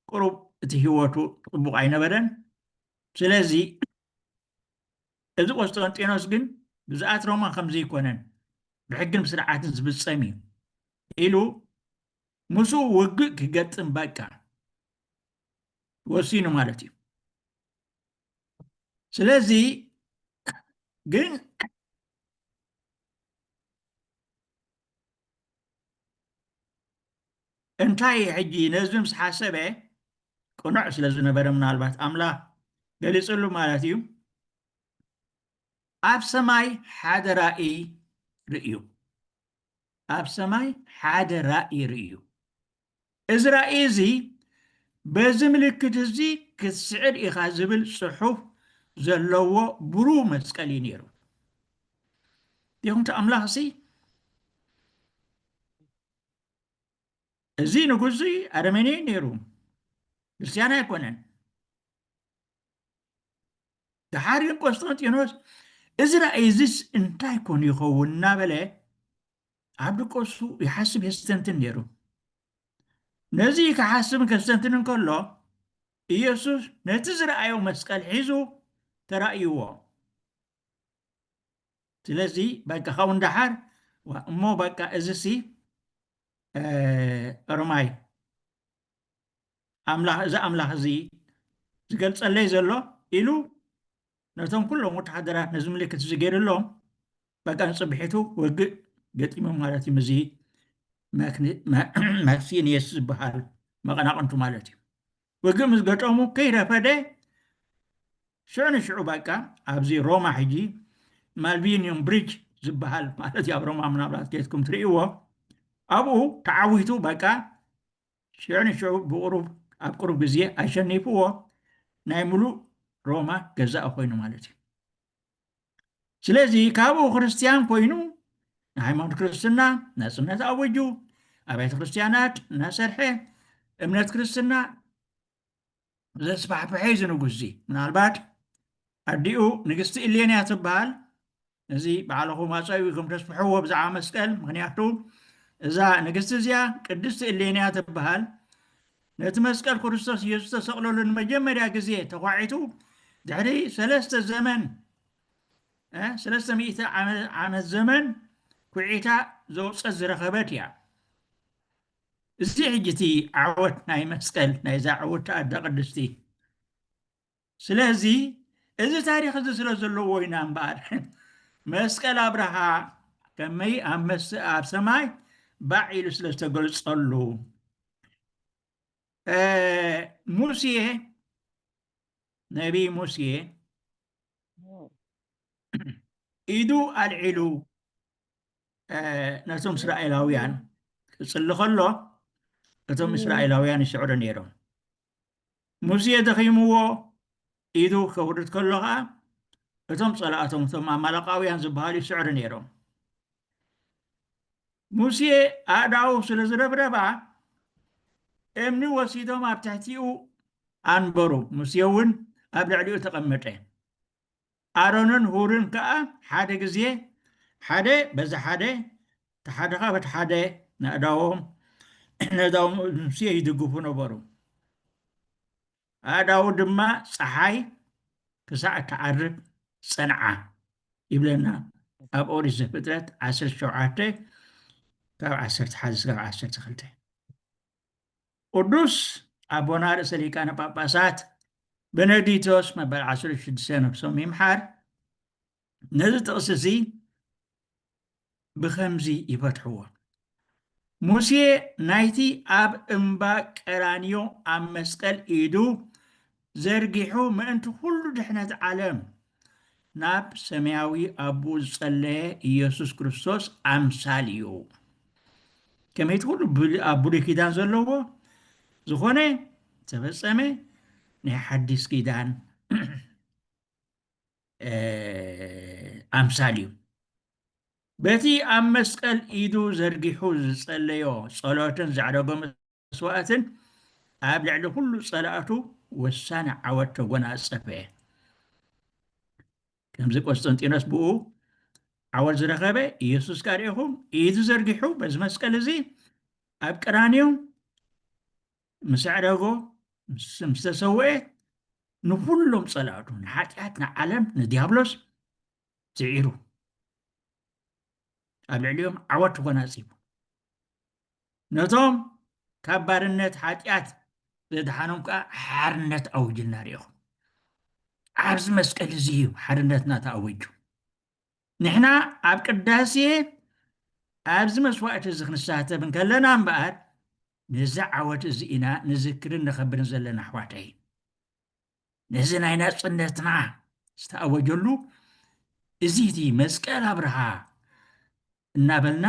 Speaker 1: ቁሩብ እቲ ሂወቱ ጥቡቅ ኣይነበረን። ስለዚ እዚ ቆስጠንጢኖስ ግን ብዛኣት ሮማ ከምዚ ይኮነን ብሕግን ብስርዓትን ዝፍፀም እዩ ኢሉ ምስኡ ውግእ ክገጥም በቃ ወሲኑ ማለት እዩ። ስለዚ ግን እንታይ ሕጂ ነዚ ምስ ሓሰበ ቅኑዕ ስለ ዝነበረ ምናልባት ኣምላኽ ገሊፅሉ ማለት እዩ ኣብ ሰማይ ሓደ ራእይ ርእዩ። ኣብ ሰማይ ሓደ ራእይ ርእዩ። እዚ ራእይ እዚ በዚ ምልክት እዚ ክትስዕር ኢኻ ዝብል ፅሑፍ ዘለዎ ብሩህ መስቀል እዩ ነይሩ። ዲኹምቲ ኣምላኽ እዚ እዚ ንጉስ ኣረመኔ ነይሩ፣ ክርስቲያን ኣይኮነን። ድሓር ግን ቆስጠንጢኖስ እዚ ራእይ እዚስ እንታይ ኮኑ ይኸውን እናበለ ኣብ ድቆሱ ይሓስብ የስተንትን ነይሩ። ነዚ ክሓስብን ከስተንትን እንከሎ ኢየሱስ ነቲ ዝረኣዮ መስቀል ሒዙ ተራእይዎ። ስለዚ በቃ ካብኡ እንዳሓር እሞ በቃ እዚ ሲ ሮማይ እዚ ኣምላኽ እዚ ዝገልጸለይ ዘሎ ኢሉ ነቶም ኩሎም ወተሓደራት ነዚ ምልክት እዚ ገይሩሎም በቃ ንፅብሒቱ ወግእ ገጢሞም ማለት እዩ። ምዚ ማክሲኒየስ ዝበሃል መቐናቕንቱ ማለት እዩ። ወግእ ምስ ገጠሙ ከይረፈደ ሽዑ ንሽዑ በቃ ኣብዚ ሮማ ሕጂ ማልቢኒየም ብሪጅ ዝበሃል ማለት እዩ። ኣብ ሮማ ምናልባት ከይትኩም ትርእይዎ ኣብኡ ተዓዊቱ በቃ ሽዑ ንሽዑ ብቁሩብ ኣብ ቁሩብ ግዜ ኣሸኒፍዎ ናይ ሙሉእ ሮማ ገዛእ ኮይኑ ማለት እዩ። ስለዚ ካብኡ ክርስቲያን ኮይኑ ንሃይማኖት ክርስትና ናፅነት ኣወጁ፣ ኣብያተ ክርስቲያናት እናሰርሐ እምነት ክርስትና ዘስፋሕፍሐ እዩ ዝንጉስ እዚ። ምናልባት ኣዲኡ ንግስቲ ኢሌንያ ትበሃል። እዚ ባዕልኹም ኣፀዩ ከም ተስፍሕዎ ብዛዕባ መስቀል፣ ምክንያቱ እዛ ንግስቲ እዚኣ ቅድስቲ ኢሌንያ ትበሃል። ነቲ መስቀል ክርስቶስ ኢየሱስ ተሰቕለሉ ንመጀመርያ ግዜ ተኳዒቱ ድሕሪ 300 ዓመት ዘመን ኩዒታ ዘውፀት ዝረኸበት እያ። እዚ ሕጂ እቲ ዓወት ናይ መስቀል ናይዛ ዓወት ተኣዳ ቅድስቲ። ስለዚ እዚ ታሪክ እዚ ስለ ዘለዎ ኢና እምበኣር መስቀል ኣብርሃ ከመይ ኣብ ሰማይ ባዕ ኢሉ ስለ ዝተገልፀሉ ሙሴ ነቢ ሙሴ ኢዱ ኣልዒሉ ነቶም እስራኤላውያን ክፅሊ ከሎ እቶም እስራኤላውያን ይስዕሩ ነይሮም። ሙሴ ደኺምዎ ኢዱ ከውርድ ከሎ ከዓ እቶም ፀላእቶም እቶም ኣማለቃውያን ዝበሃሉ ይስዕሩ ነይሮም። ሙሴ ኣእዳው ስለ ዝረብረባ እምኒ ወሲዶም ኣብ ትሕቲኡ ኣንበሩ። ሙሴ እውን ኣብ ልዕሊኡ ተቐመጠ። ኣሮንን ሁርን ከዓ ሓደ ግዜ ሓደ በዛ ሓደ ተሓደኻ በቲ ሓደ ንኣእዳዎም ሙሴ ይድግፉ ነበሩ። ኣእዳው ድማ ፀሓይ ክሳዕ እትዓርብ ፀንዓ ይብለና ኣብ ኦሪት ዘፍጥረት 17 ካብ 11 ክሳብ 12። ቅዱስ ኣቦና ርእሰ ሊቃነ ጳጳሳት ቤኔዲክቶስ መበል 16 ነፍሶም ይምሓር ነዚ ጥቕሲ እዚ ብከምዚ ይፈትሕዎ። ሙሴ ናይቲ ኣብ እምባ ቀራንዮ ኣብ መስቀል ኢዱ ዘርጊሑ ምእንቲ ኩሉ ድሕነት ዓለም ናብ ሰማያዊ ኣቦ ዝፀለየ ኢየሱስ ክርስቶስ ኣምሳል እዩ። ከመይቲ ኩሉ ኣብ ብሉይ ኪዳን ዘለዎ ዝኾነ ተፈፀመ ናይ ሓዲስ ኪዳን ኣምሳል እዩ። በቲ ኣብ መስቀል ኢዱ ዘርጊሑ ዝፀለዮ ፀሎትን ዘዕረጎ መስዋእትን ኣብ ልዕሊ ኩሉ ፀላእቱ ወሳኒ ዓወት ተጎናፀፈ። ከምዚ ቆስጠንጢኖስ ብኡ ዓወት ዝረኸበ ኢየሱስ ካሪኢኹም ኢዱ ዘርጊሑ በዚ መስቀል እዚ ኣብ ቀራንዮ ምስ ዕረጎ ምስ ተሰውዐ ንኩሎም ፀላእቱ ንሓጢኣት ንዓለም ንዲያብሎስ ዝዒሩ ኣብ ልዕሊኦም ዓወት ተጎናፂፉ ነቶም ካብ ባርነት ሓጢኣት ዘድሓኖም ከዓ ሓርነት ኣውጅልና ሪኢኹም። ኣብዚ መስቀል እዚ እዩ ሓርነትና ተኣወጁ። ንሕና ኣብ ቅዳሴ ኣብዚ መስዋእቲ እዚ ክንሳተፍ ከለና እምበኣር ነዚ ዓወት እዚ ኢና ንዝክርን ነኸብርን ዘለና ኣሕዋተይ። ነዚ ናይ ናፅነትና ዝተኣወጀሉ እዚ እቲ መስቀል ኣብርሃ እናበልና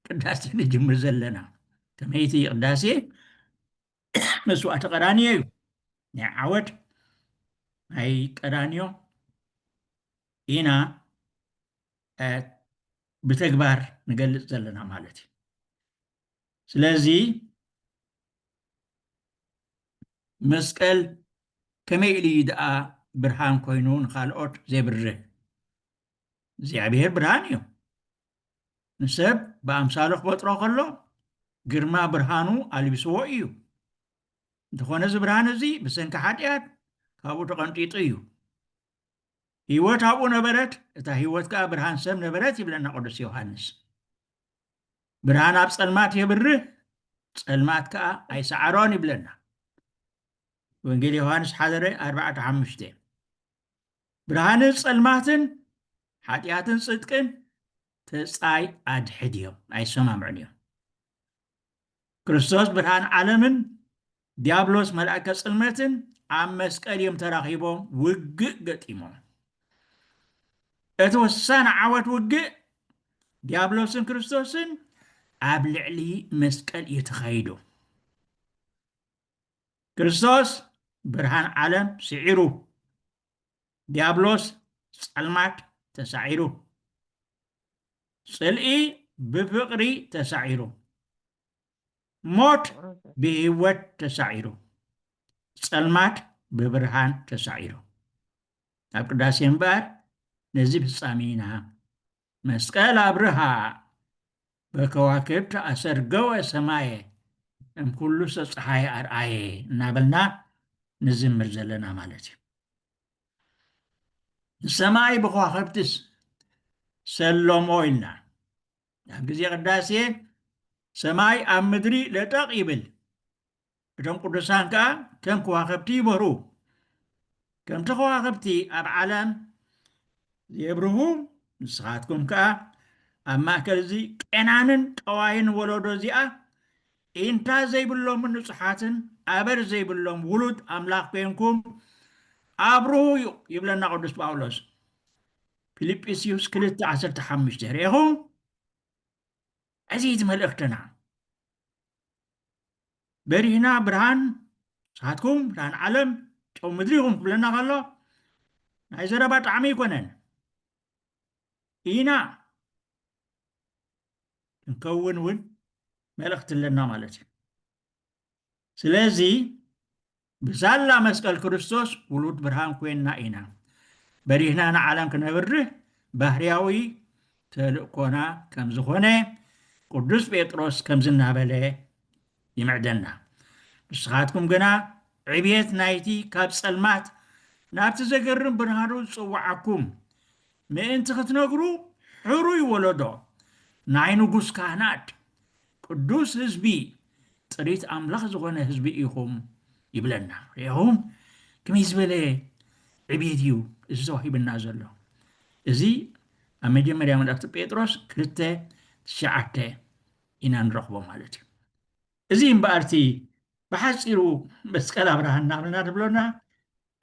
Speaker 1: ቅዳሴ ንጅምር ዘለና። ከመይቲ ቅዳሴ መስዋእቲ ቀራንዮ እዩ። ናይ ዓወት ናይ ቀራንዮ ኢና ብተግባር ንገልፅ ዘለና ማለት እዩ። ስለዚ መስቀል ከመይ ኢሉ ደኣ ብርሃን ኮይኑ ንካልኦት ዘይብርህ እግዚኣብሔር ብርሃን እዩ። ንሰብ ብኣምሳሉ ክፈጥሮ ከሎ ግርማ ብርሃኑ ኣልቢስዎ እዩ። እንተኾነ እዚ ብርሃን እዚ ብሰንኪ ሓጢኣት ካብኡ ተቐንጢጡ እዩ። ህይወት ኣብኡ ነበረት፣ እታ ህይወት ከዓ ብርሃን ሰብ ነበረት ይብለና ቅዱስ ዮሃንስ። ብርሃን ኣብ ፀልማት የብርህ፣ ፀልማት ከዓ ኣይሰዓሮን ይብለና። ወንጌል ዮሐንስ 1:4-5 ብርሃንን ጸልማትን ሓጢኣትን ጽድቅን ተጻይ ኣድሕድ እዮም ኣይሰማምዑን እዮም ክርስቶስ ብርሃን ዓለምን ዲያብሎስ መልአከ ጽልመትን ኣብ መስቀል እዮም ተራኺቦም ውግእ ገጢሞም እቲ ወሳኒ ዓወት ውግእ ዲያብሎስን ክርስቶስን ኣብ ልዕሊ መስቀል እዩ ተኻይዱ ክርስቶስ ብርሃን ዓለም ስዒሩ ዲያብሎስ ጸልማት ተሳዒሩ ጽልኢ ብፍቕሪ ተሳዒሩ ሞት ብህይወት ተሳዒሩ ጸልማት ብብርሃን ተሳዒሩ ኣብ ቅዳሴ እምበር ነዚ ፍጻሜ ኢና መስቀል ኣብርሃ በከዋክብቲ ኣሰርገወ ሰማየ እምኩሉ ፀሓይ ኣርኣየ እናበልና ንዝምር ዘለና ማለት እዩ ንሰማይ ብከዋክብትስ ሰሎሞ ኢልና ኣብ ግዜ ቅዳሴ ሰማይ ኣብ ምድሪ ለጠቕ ይብል እቶም ቅዱሳን ከዓ ከም ከዋክብቲ ይበሩ ከምቲ ከዋክብቲ ኣብ ዓለም የብርሁ ንስኻትኩም ከዓ ኣብ ማእከል እዚ ቄናንን ጠዋይን ወለዶ እዚኣ ኢንታ ዘይብሎም ንጹሓትን ኣበር ዘይብሎም ውሉድ ኣምላኽ ኮይንኩም ኣብርሁ ይብለና ቅዱስ ጳውሎስ ፊልጵስዩስ 2:15 ርኢኹም እዚ እቲ መልእኽትና በሪህና ብርሃን ንስኻትኩም ብርሃን ዓለም ጨው ምድሪ ኢኹም ክብለና ከሎ ናይ ዘረባ ጣዕሚ ይኮነን ኢና ክንከውን እውን መልእኽቲ ኣለና ማለት እዩ ስለዚ ብዛላ መስቀል ክርስቶስ ውሉድ ብርሃን ኮይንና ኢና በሪህና ንዓለም ክነብርህ ባህርያዊ ተልእኮና ከም ዝኾነ ቅዱስ ጴጥሮስ ከም ዝናበለ ይምዕደና ንስኻትኩም ግና ዕብየት ናይቲ ካብ ጸልማት ናብቲ ዘገርም ብርሃኑ ዝፅዋዓኩም ምእንቲ ክትነግሩ ሕሩይ ወለዶ ናይ ንጉስ ካህናት ቅዱስ ህዝቢ ጥሪት ኣምላኽ ዝኾነ ህዝቢ ኢኹም ይብለና ርኢኹም ከመይ ዝበለ ዕብየት እዩ እዚ ተዋሂብና ዘሎ እዚ ኣብ መጀመርያ መልእኽቲ ጴጥሮስ 2:9 ኢና ንረኽቦ ማለት እዩ እዚ እምበኣርቲ ብሓፂሩ መስቀል ኣብርሃ እናብልና ንብሎና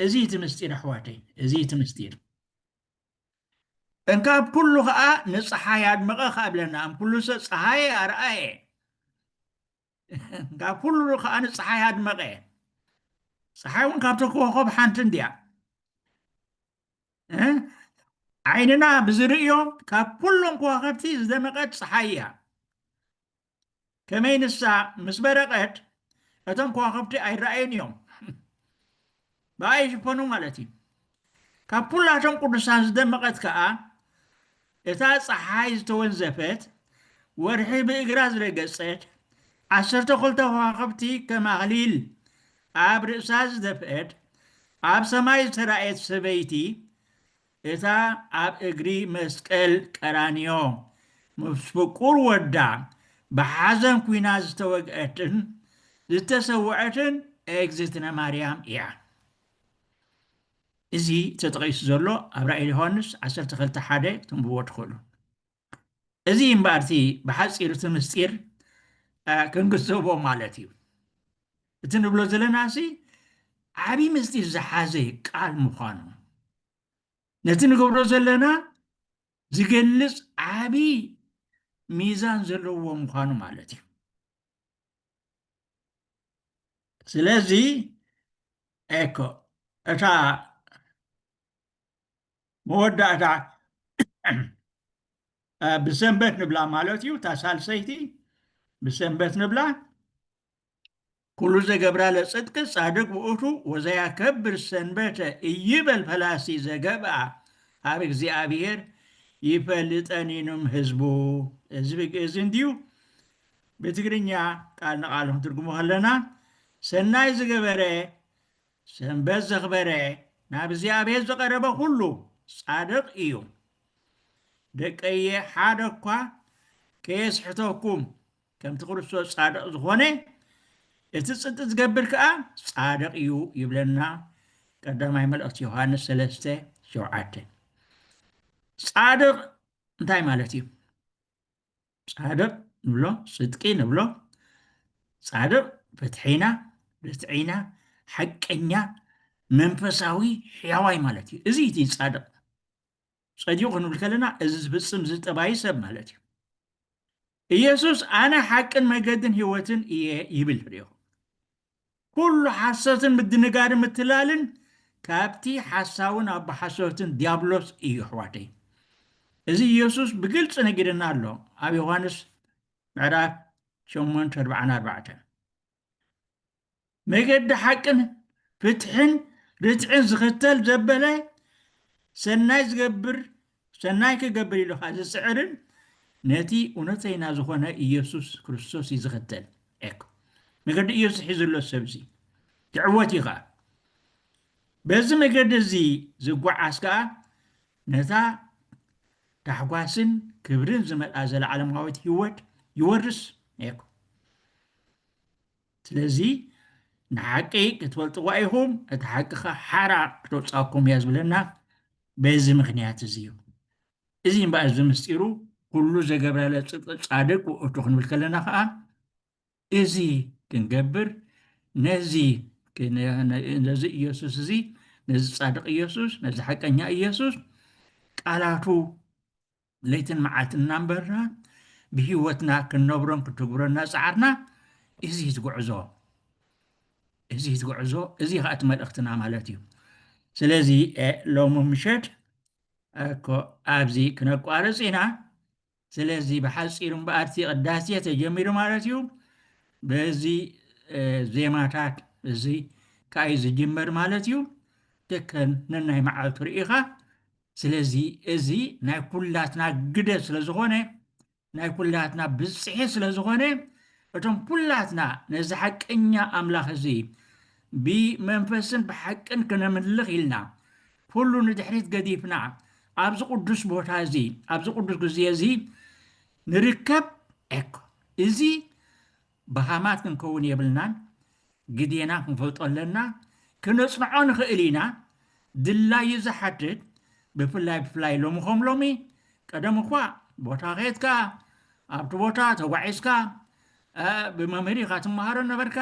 Speaker 1: እዚ እቲ ምስጢር ኣሕዋተይ እዚ እቲ ምስጢር እንካብ ኩሉ ከዓ ንፀሓይ ኣድመቐ ከዓ ብለና እምኩሉ ሰብ ፀሓየ ኣርኣየ ካብ ኩሉ ከዓ ንፀሓይ ኣድመቐ ፀሓይ እውን ካብቶ ከዋኸብ ሓንቲ እንድያ ዓይንና ብዝርእዮም ካብ ኩሎም ከዋኸብቲ ዝደመቐት ፀሓይ እያ ከመይ ንሳ ምስ በረቐት እቶም ከዋኸብቲ ኣይረኣዩን እዮም ብኣ ይሽፈኑ ማለት እዩ ካብ ኩላቶም ቅዱሳን ዝደመቐት ከዓ እታ ፀሓይ ዝተወንዘፈት ወርሒ ብእግራ ዝረገፀት 12 ከዋኸብቲ ከም ኣኽሊል ኣብ ርእሳ ዝደፍአት ኣብ ሰማይ ዝተራእየት ሰበይቲ እታ ኣብ እግሪ መስቀል ቀራንዮ ምስ ፍቁር ወዳ ብሓዘን ኩና ዝተወግአትን ዝተሰውዐትን እግዝእትነ ማርያም እያ እዚ ተጠቒሱ ዘሎ ኣብ ራእይ ዮሐንስ 12:1 ትንብቦ ትኽእሉ እዚ እምበኣርቲ ብሓፂር እቲ ምስጢር ክንግንዘቦ ማለት እዩ እቲ ንብሎ ዘለና ሲ ዓብይ ምስጢር ዝሓዘ ቃል ምዃኑ ነቲ ንገብሮ ዘለና ዝገልጽ ዓብይ ሚዛን ዘለዎ ምዃኑ ማለት እዩ ስለዚ እኮ እታ መወዳእታ ብሰንበት ንብላ ማለት እዩ እታ ሳልሰይቲ ብሰንበት ንብላ ኩሉ ዘገብራ ለጽድቂ ጻድቅ ውእቱ ወዘያከብር ሰንበተ እይበል ፈላሲ ዘገብአ ኣብ እግዚኣብሔር ይፈልጠኒኑም ህዝቡ እዚ ብግእዝ እንድዩ ብትግርኛ ቃል ንቃልኩም ትርጉሙ ከለና ሰናይ ዝገበረ ሰንበት ዘኽበረ ናብ እግዚኣብሔር ዘቐረበ ኩሉ ጻድቕ እዩ ደቀየ ሓደ እኳ ከየስሕተኩም ከምቲ ክርስቶስ ጻድቕ ዝኾነ እቲ ጽድቅ ዝገብር ከዓ ጻድቕ እዩ ይብለና ቀዳማይ መልእኽቲ ዮሃንስ 3:7 ጻድቕ እንታይ ማለት እዩ? ጻድቕ ንብሎ ጽድቂ ንብሎ ጻድቕ ፍትሒና ርትዒና ሓቀኛ መንፈሳዊ ሕያዋይ ማለት እዩ። እዚ እቲ ጻድቕ ጸዲቑ ክንብል ከለና እዚ ዝፍጽም ዝጠባይ ሰብ ማለት እዩ። ኢየሱስ ኣነ ሓቅን መገድን ህይወትን እየ ይብል ርኢኹም። ኩሉ ሓሰትን ምድንጋድን ምትላልን ካብቲ ሓሳውን ኣቦሓሰትን ዲያብሎስ እዩ ኣሕዋተይ። እዚ ኢየሱስ ብግልፂ ነጊደና ኣሎ ኣብ ዮሃንስ ምዕራፍ 8:44 መገዲ ሓቅን ፍትሕን ርትዕን ዝኽተል ዘበለ ሰናይ ክገብር ኢሉካ ዝስዕርን ነቲ እውነተኛ ዝኾነ ኢየሱስ ክርስቶስ እዩ ዝኽተል። መገዲ ኢየሱስ ሒዙሎ ሰብ እዚ ትዕወት እዩ ከዓ በዚ መገዲ እዚ ዝጓዓዝ ከዓ ነታ ታሕጓስን ክብርን ዝመልኣ ዘለዓለማዊት ህይወት ይወርስ እኮ። ስለዚ ንሓቂ ክትፈልጥዋ ኢኹም እቲ ሓቂ ኸ ሓራ ክተውፃኩም እያ ዝብለና በዚ ምክንያት እዚ እዩ። እዚ እምበኣር ዝምስጢሩ ኩሉ ዘገብረለ ጻድቅ ውእቱ ክንብል ከለና ከዓ እዚ ክንገብር ነዚ ኢየሱስ እዚ ነዚ ጻድቕ ኢየሱስ ነዚ ሓቀኛ ኢየሱስ ቃላቱ ለይትን መዓልትን እናንበርና ብሂወትና ክንነብሮን ክትግብረና ፃዓርና እዚ ትጉዕዞ እዚ ከዓ እቲ መልእኽትና ማለት እዩ። ስለዚ ሎሚ ምሸት ኣብዚ ክነቋርፅ ኢና። ስለዚ ብሓፂሩ እምበኣርቲ ቅዳሴ ተጀሚሩ ማለት እዩ። በዚ ዜማታት እዚ ካዩ ዝጅመር ማለት እዩ። ደከን ነናይ መዓልቱ ርኢኻ። ስለዚ እዚ ናይ ኩላትና ግደ ስለ ዝኾነ ናይ ኩላትና ብፅሒ ስለ ዝኾነ እቶም ኩላትና ነዚ ሓቀኛ ኣምላኽ እዚ ብመንፈስን ብሓቅን ክነምልኽ ኢልና ኩሉ ንድሕሪት ገዲፍና ኣብዚ ቅዱስ ቦታ እዚ ኣብዚ ቅዱስ ግዜ እዚ ንርከብ እዚ ብሃማት ክንከውን የብልናን ግዴና ክንፈልጦ ኣለና ክነፅንዖ ንኽእል ኢና። ድላይ ዝሓትት ብፍላይ ሎሚ ከም ሎሚ ቀደም እኳ ቦታ ኸትካ ኣብቲ ቦታ ተጓዒዝካ ብመምሃሪ ኢኻ ትመሃሮ ነበርካ።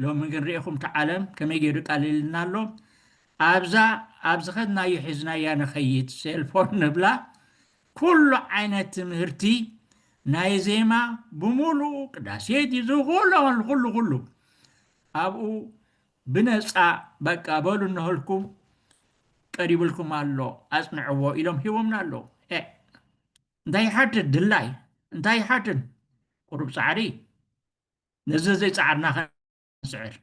Speaker 1: ሎሚ ግን ሪኢኹም እቲ ዓለም ከመይ ገይሩ ቃሊልና ኣሎ። ኣብዚ ኸድናዮ ሒዝናያ ንኸይድ ሴልፎን ንብላ ኩሉ ዓይነት ትምህርቲ ናይ ዜማ ብምሉእ ቅዳሴት ይዙ ኩሉ ኣብኡ ብነፃ በቃ በሉ እነህልኩም ቀሪብልኩም ኣሎ ኣፅንዕዎ ኢሎም ሂቦምና ኣሎ። እንታይ ይሓትት ድላይ እንታይ ይሓትት ቁሩብ ፃዕሪ ነዚ ዘይፃዓርና ስዕር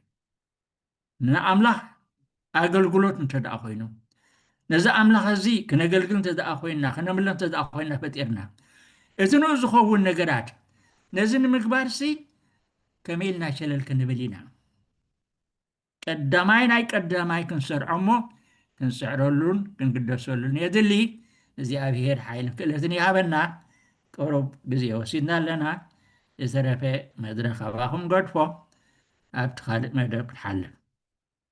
Speaker 1: ንኣምላኽ ኣገልግሎት እንተደኣ ኮይኑ ነዚ ኣምላኽ እዚ ክነገልግል እንተደኣ ኮይንና ክነምልኽ እንተደኣ ኮይንና ፈጢርና እቲ ንኡ ዝኸውን ነገራት ነዚ ንምግባርሲ ከመይ ኢልና ሸለል ክንብል ኢና። ናይ ቀዳማይ ክንሰርዖ እሞ ክንስዕረሉን ክንግደሰሉን የድሊ። እግዚኣብሔር ሓይልን ክእለትን ይሃበና። ቅሩብ ግዜ ወሲድና ኣለና። ዝተረፈ መድረኽ ኣባኹም ገድፎ ኣብቲ ካልእ መደብ ክንሓልፍ